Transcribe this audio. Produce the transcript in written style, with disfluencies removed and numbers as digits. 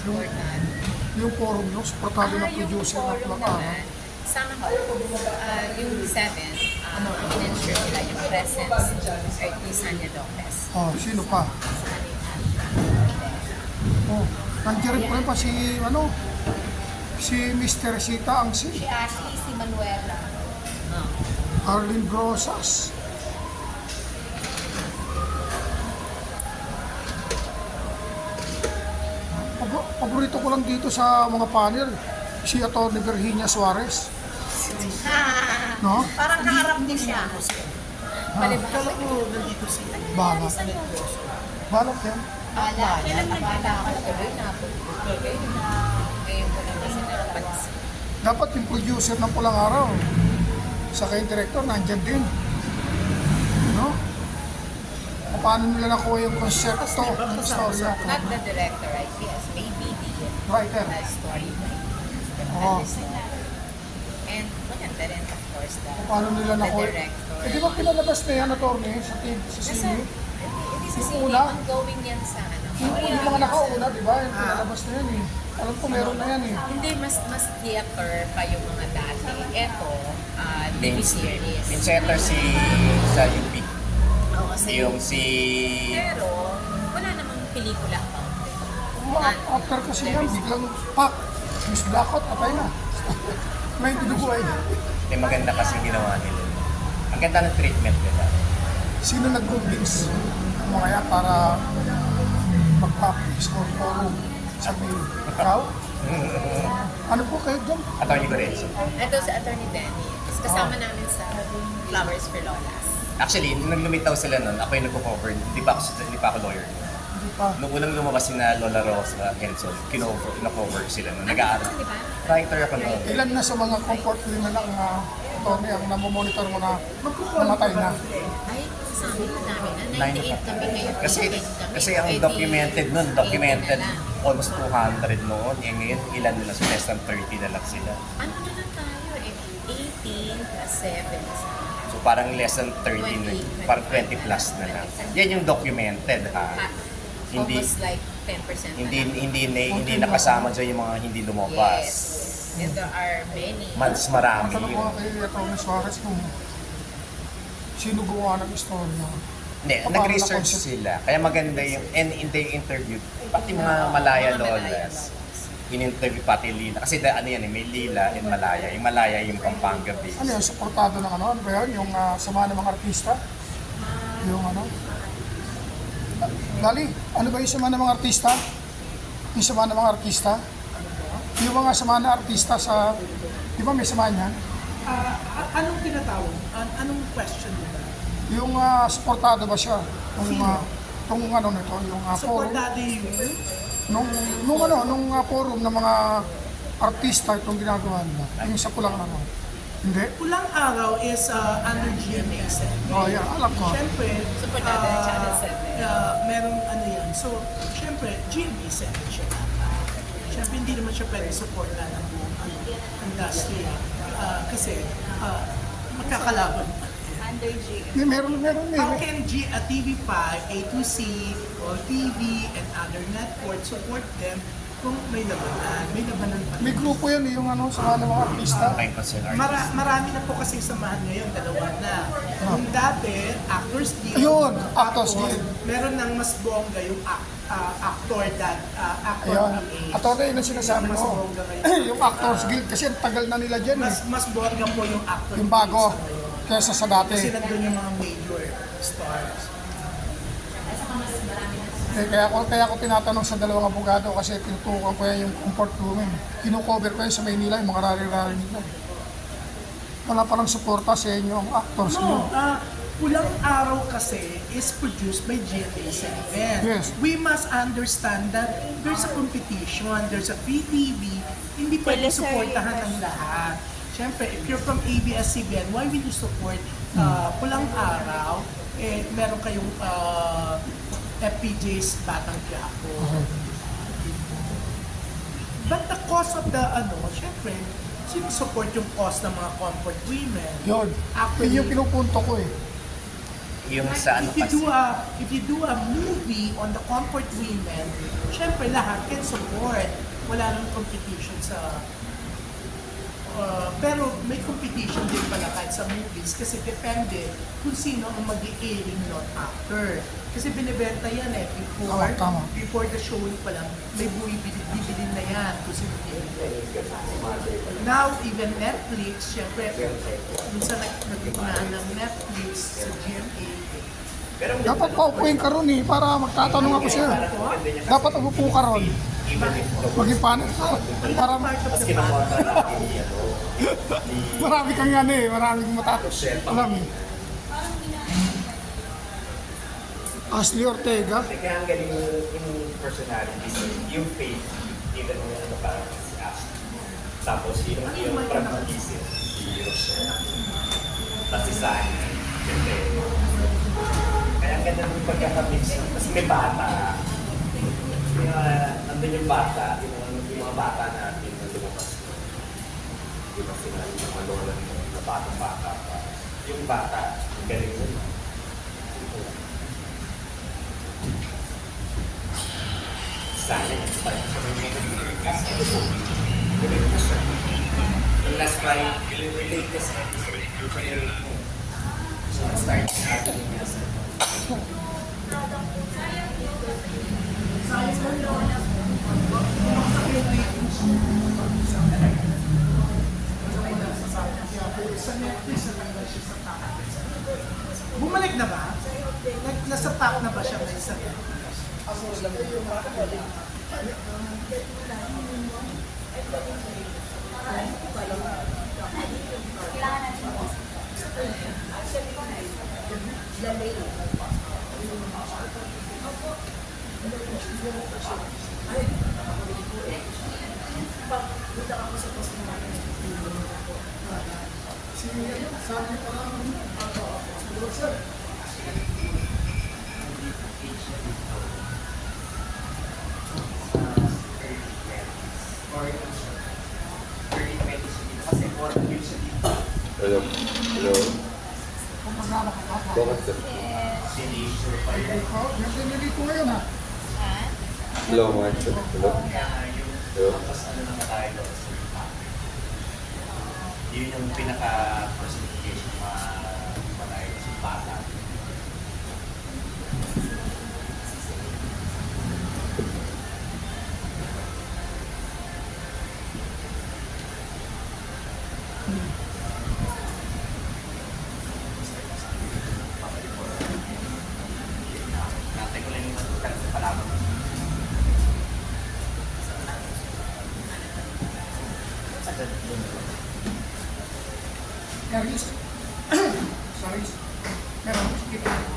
supportan. Yung forum nyo, supportado ng Yung producer ng forum Plakara. naman, sana ko, yung 7, in-ensure nila yung presence ni Sanya Lopez. Oh, sino pa? Oh, nandiyan rin pa si, si Mr. Sita ang Si Ashley, si Manuela. Arlene Grosas. Paborito ko lang dito sa mga panel, si Atty. Virginia Suarez. No? Parang kaharap din siya. Palibalik ko nandito sila. Balak. Balak yan. Kailan nagkakatuloy na po? Ngayon ko naman sila napansin. Dapat yung producer ng Pulang Araw, saka yung director, nandyan din. No? Paano nila nakuha yung konsepto ng storya? Not the director, I guess. Maybe the Writer. story. Oo. And maganda rin, of course, Paano nila the nakuha? director. Eh, di ba pinalabas na yan, attorney, sa Kasi, sine? hindi sa Yung sine, una? ongoing yan sa ano. Yung mga nakauna, di ba? Yung pinalabas na yan eh. Alam ko meron na yan eh. Hindi, mas theater pa yung mga dati. Ito, TV series. Pinsetter si sa UP. Oo, kasi Yung si... pero, wala namang pelikula pa. After kasi yan, biglang pak, Miss Blackout, atay na. May tinubuhay. Eh, maganda kasi ginawa nila. Ang ganda ng treatment nila. Sino nag-convince ang mga yan para mag-publish or forum sa mail? Ikaw? Ano po kayo dyan? Attorney Lorenzo. Ito si Attorney Benny. Kasama namin sa Flowers for Lolas. Actually, nung lumitaw sila nun, ako yung nagko-cover. Hindi pa ako lawyer. Hindi pa. Nung unang lumabas na Lola Rosa Henson, kino-cover sila nun. Nag-aaral. Di ba? Writer ako nun. Ilan na sa mga comfort women ang attorney ang namomonitor mo na namatay na? Ay, sa amin madami na. 98 kami ngayon. Kasi 88 kami. kasi ang Pwede documented nun, 80 documented na lang. almost 200 noon. Eh ngayon, ilan na lang, so less than 30 na lang sila. Ano na lang tayo eh? 18 plus 7. So parang less than 30 na, 20, parang 20 plus na lang. Yan yung documented ha. Hindi Almost like 10% hindi na lang. hindi nakasama dyan yung mga hindi lumabas. Yes. And there are many. Mas marami Tanong ko yun. kay Atty. Suarez kung sino gumawa ng istorya. Hindi, Paano nag-research na-concept? sila. Kaya maganda yung, and they interviewed, pati mga Malaya Lolas. In-interview pati Lila. Kasi ano yan, may Lila and Malaya. Yung Malaya yung Pampanga base. Ano yun, supportado ng ano ba yun? Yung sama ng mga artista? Yung ano? Dali, ano ba yung sama ng mga artista? Yung sama ng mga artista? Yung mga sama ng artista sa... Di ba may sama niyan? Anong tinatawag? Anong question mo ba? Yung supportado ba siya? Yung ano nito, yung forum. Supportado yung Nung forum ng mga artista itong ginagawa nila. Yung sa Pulang Araw. Hindi? Pulang Araw is under GMA 7. Oh, yeah, alam ko. Siyempre, Supportado ng Channel 7. merong ano yan. So, siyempre, GMA 7 siya dapat. Siyempre, hindi naman siya pwede supportan ng buong industry. Kasi, magkakalaban pa. Under G. Hindi, meron How eh. can TV5, A2C, All TV, and other networks support them kung may labanan? May labanan pa. May grupo yan eh, yung ano, sama ng mga artista. Time concern artist. Marami na po kasi samahan ngayon, dalawa na. Yung dati, Actors Guild. Ayun, Actors Tapos, Guild. meron ng mas bongga yung actor Ayun. PH. At ano yun ang sinasabi Mas mo? bongga ngayon. Yung Actors Guild, kasi ang tagal na nila dyan eh. Mas bongga po yung actor Yung bago, PH sa ngayon. kesa sa dati. Kasi nandun yung mga major stars. Kaya ako tinatanong sa dalawang abogado kasi tinutukan ko yan yung comfort women. Kino-cover ko yan sa Maynila, yung mga rari-rari nila. Wala palang suporta sa inyo ang actors No, nyo. Pulang Araw kasi is produced by GMA7. Yes. We must understand that there's a competition, there's a free TV, hindi pwede supportahan ng lahat. Siyempre, if you're from ABS-CBN, why will you support Pulang Araw? Eh, meron kayong FPJ's Batang Quiapo. But the cause of the, siyempre, sinusupport yung cause ng mga comfort women. Yun. Actually, Yun yung pinupunto ko eh. yung sa ano If you kasi. if you do a movie on the comfort women, syempre lahat can support. Wala nang competition sa pero may competition din pala kahit sa movies kasi depende kung sino ang mag-i-airing nun after. Kasi binibenta yan Tama. before the showing pa lang, may bibili na yan kung sino bibili. Now, even Netflix, syempre, minsan nag-unahan ng Netflix sa GMA. Dapat paupuin ka ron para magtatanong ako sir. Dapat umupo ka ron. Maging panel ka. Para Tapos kinukuha na natin marami kang marami kang matapos. Alam mo. Ashley Ortega. Kaya ang galing yung personality, yung faith, even yung ano parang si Ashley. Tapos yung pragmatism, si Rochelle. Tapos si Sani, siyempre. Kaya ang ganda ng pagkakabits. Tapos may bata. Nandun yung bata, yung mga bata natin na lumabas. Di ba sila yung mga lola na batang-bata pa. Yung bata, ang galing mo. Sana yung last Friday, yung latest episode, yung pinirate mo. So, start natin niya sa Sa Netflix, nalanggal siya sa top. Bumalik na ba? Nasa top na ba siya ngayon sa Netflix? Hello. Hello. Bakit sir? Nandito ko ngayon ha. Hello, mga sir. Hello. Hello. Tapos ano naman tayo doon sa iba. Yun yung pinaka-personification ng mga tayo sa bata. Natin ko lang yung palaman. Aris. Sorry. Meron.